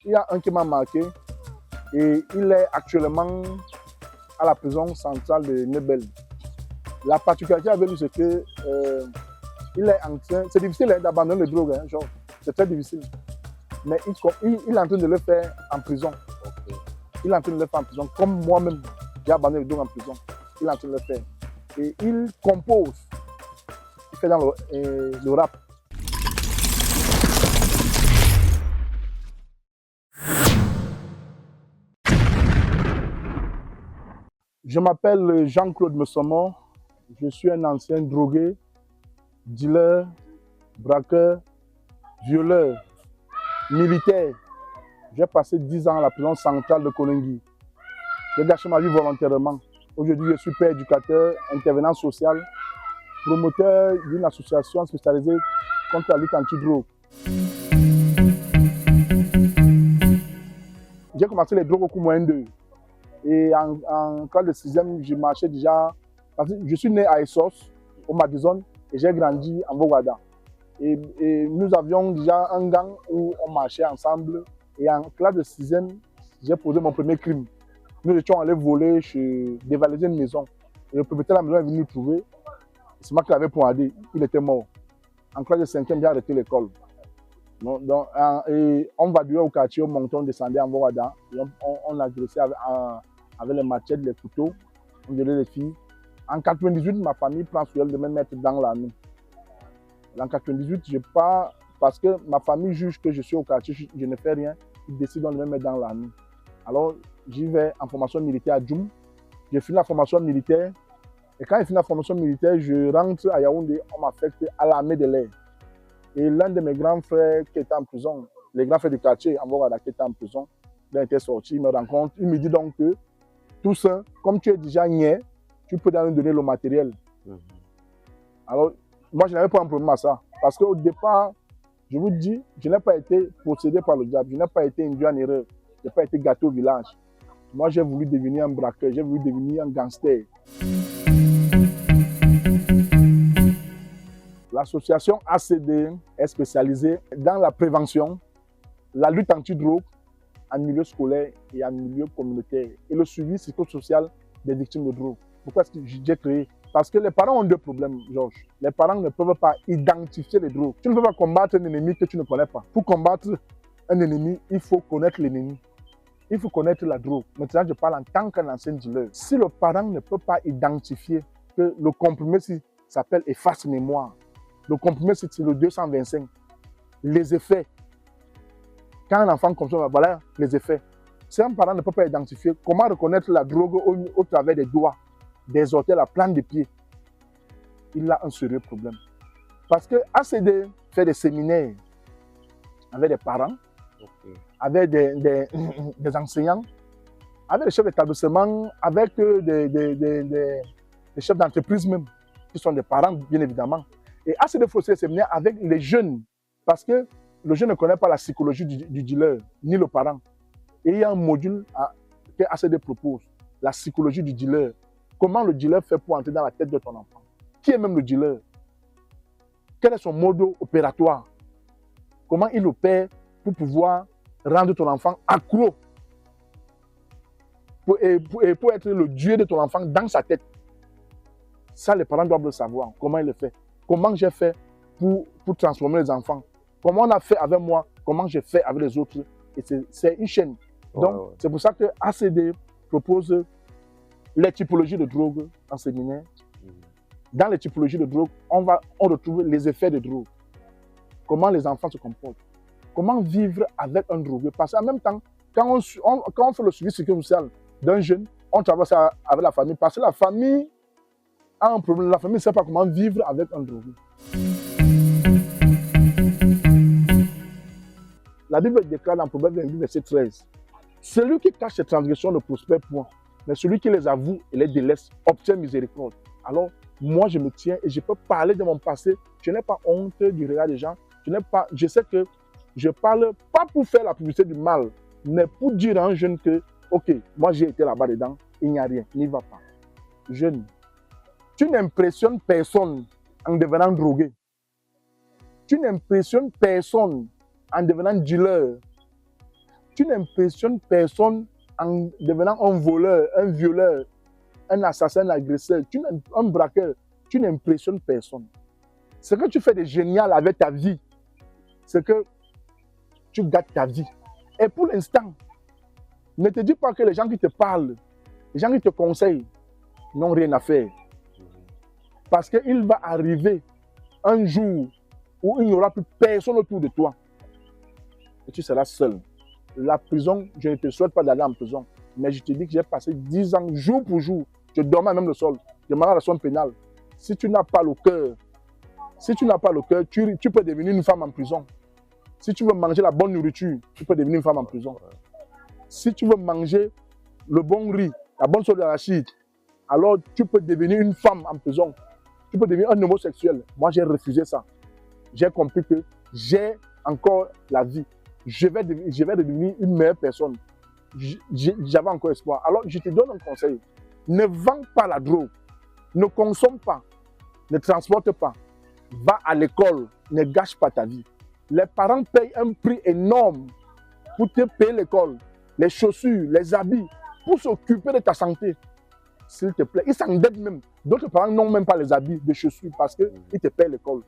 il y a un qui m'a marqué et il est actuellement à la prison centrale de Nebel. La particularité avec lui, c'est que il est en train, c'est difficile d'abandonner le drogue, hein, genre, c'est très difficile. Mais il est en train de le faire en prison. Ok. Il est en train de le faire en prison, comme moi-même, j'ai abandonné le drogue en prison. Il est en train de le faire. Et il compose, il fait dans le rap. Je m'appelle Jean-Claude Messommo, je suis un ancien drogué, dealer, braqueur, violeur, militaire. J'ai passé 10 ans à la prison centrale de Koningui. J'ai gâché ma vie volontairement. Aujourd'hui, je suis père éducateur, intervenant social, promoteur d'une association spécialisée contre la lutte anti-drogue. J'ai commencé les drogues au cours moyen 2. Et en classe de 6e, je marchais déjà. Parce que je suis né à Essos, au Madison, et j'ai grandi en Bogada. Et nous avions déjà un gang où on marchait ensemble. Et en classe de 6e, j'ai posé mon premier crime. Nous étions allés voler, dévaliser une maison. Et le propriétaire de la maison est venu nous trouver. C'est moi qui l'avais poignardé. Il était mort. En classe de 5e, j'ai arrêté l'école. Et on va durer au quartier, au montant, on descendait en Bogada. Et on agressait avec les machettes, les couteaux. On violait les filles. En 98, ma famille prend sur elle de me mettre dans l'armée. En 98, je pars parce que ma famille juge que je suis au quartier, je ne fais rien. Ils décident de me mettre dans l'armée. Alors, j'y vais en formation militaire à Djoum. J'ai fini la formation militaire. Et quand j'ai fini la formation militaire, je rentre à Yaoundé. On m'affecte à l'armée de l'air. Et l'un de mes grands frères qui était en prison, les grands frères du quartier, en Bogada, qui était en prison, il était sorti, il me rencontre. Il me dit donc que tout ça, comme tu es déjà niais, tu peux nous donner le matériel. Alors, moi, je n'avais pas un problème à ça. Parce qu'au départ, je vous dis, je n'ai pas été possédé par le diable. Je n'ai pas été induit en erreur. Je n'ai pas été gâté au village. Moi, j'ai voulu devenir un braqueur. J'ai voulu devenir un gangster. L'association ACD est spécialisée dans la prévention, la lutte anti-drogue en milieu scolaire et en milieu communautaire et le suivi psychosocial des victimes de drogue. Pourquoi est-ce que j'ai créé? Parce que les parents ont deux problèmes, Georges. Les parents ne peuvent pas identifier les drogues. Tu ne peux pas combattre un ennemi que tu ne connais pas. Pour combattre un ennemi, il faut connaître l'ennemi. Il faut connaître la drogue. Maintenant, je parle en tant qu'un ancien dealer. Si le parent ne peut pas identifier que le comprimé s'appelle efface mémoire, le comprimé c'est le 225, les effets, quand un enfant comme ça, voilà les effets. Si un parent ne peut pas identifier, comment reconnaître la drogue au travers des doigts, des orteils, la plante des pieds? Il a un sérieux problème. Parce que ACD fait des séminaires avec des parents, avec des enseignants, avec des chefs d'établissement, avec des chefs d'entreprise même, qui sont des parents, bien évidemment. Et ACD fait des séminaires avec les jeunes, parce que le jeune ne connaît pas la psychologie du dealer, ni le parent. Et il y a un module que ACD propose, la psychologie du dealer. Comment le dealer fait pour entrer dans la tête de ton enfant? Qui est même le dealer? Quel est son mode opératoire? Comment il opère pour pouvoir rendre ton enfant accro et pour être le dieu de ton enfant dans sa tête? Ça, les parents doivent le savoir. Comment il le fait? Comment j'ai fait pour transformer les enfants? Comment on a fait avec moi? Comment j'ai fait avec les autres? Et c'est une chaîne. Donc, c'est pour ça que ACD propose les typologies de drogue en séminaire. Dans les typologies de drogue, on retrouve les effets de drogue. Comment les enfants se comportent. Comment vivre avec un drogué. Parce qu'en même temps, quand on fait le suivi psychosocial d'un jeune, on travaille ça avec la famille. Parce que la famille a un problème. La famille ne sait pas comment vivre avec un drogué. La Bible déclare dans Proverbe 22, verset 13. Celui qui cache ses transgressions ne prospère point, mais celui qui les avoue et les délaisse obtient miséricorde. Alors, moi, je me tiens et je peux parler de mon passé. Je n'ai pas honte du regard des gens. Je sais que je parle pas pour faire la publicité du mal, mais pour dire à un jeune que, ok, moi j'ai été là-bas dedans, il n'y a rien, n'y va pas. Jeune, tu n'impressionnes personne en devenant drogué. Tu n'impressionnes personne en devenant dealer. Tu n'impressionnes personne en devenant un voleur, un violeur, un assassin, un agresseur, un braqueur. Tu n'impressionnes personne. Ce que tu fais de génial avec ta vie, c'est que tu gâtes ta vie. Et pour l'instant, ne te dis pas que les gens qui te parlent, les gens qui te conseillent, n'ont rien à faire. Parce qu'il va arriver un jour où il n'y aura plus personne autour de toi. Et tu seras seul. La prison, je ne te souhaite pas d'aller en prison. Mais je te dis que j'ai passé 10 ans, jour pour jour. Je dormais même le sol. Je m'en à la somme pénale. Si tu n'as pas le cœur, tu peux devenir une femme en prison. Si tu veux manger la bonne nourriture, tu peux devenir une femme en prison. Si tu veux manger le bon riz, la bonne sauce d'arachide, alors tu peux devenir une femme en prison. Tu peux devenir un homosexuel. Moi, j'ai refusé ça. J'ai compris que j'ai encore la vie. Je vais devenir une meilleure personne. J'avais encore espoir. Alors, je te donne un conseil. Ne vends pas la drogue. Ne consomme pas. Ne transporte pas. Va à l'école. Ne gâche pas ta vie. Les parents payent un prix énorme pour te payer l'école, les chaussures, les habits, pour s'occuper de ta santé. S'il te plaît. Ils s'endettent même. D'autres parents n'ont même pas les habits, les chaussures, parce qu'ils te payent l'école.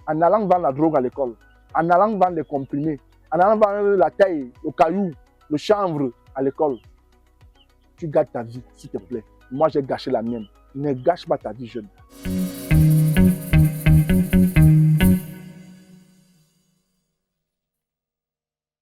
En allant vendre la drogue à l'école, en allant vendre les comprimés, en allant vendre la taille, le caillou, le chanvre à l'école, tu gâches ta vie, s'il te plaît. Moi, j'ai gâché la mienne. Ne gâche pas ta vie, jeune.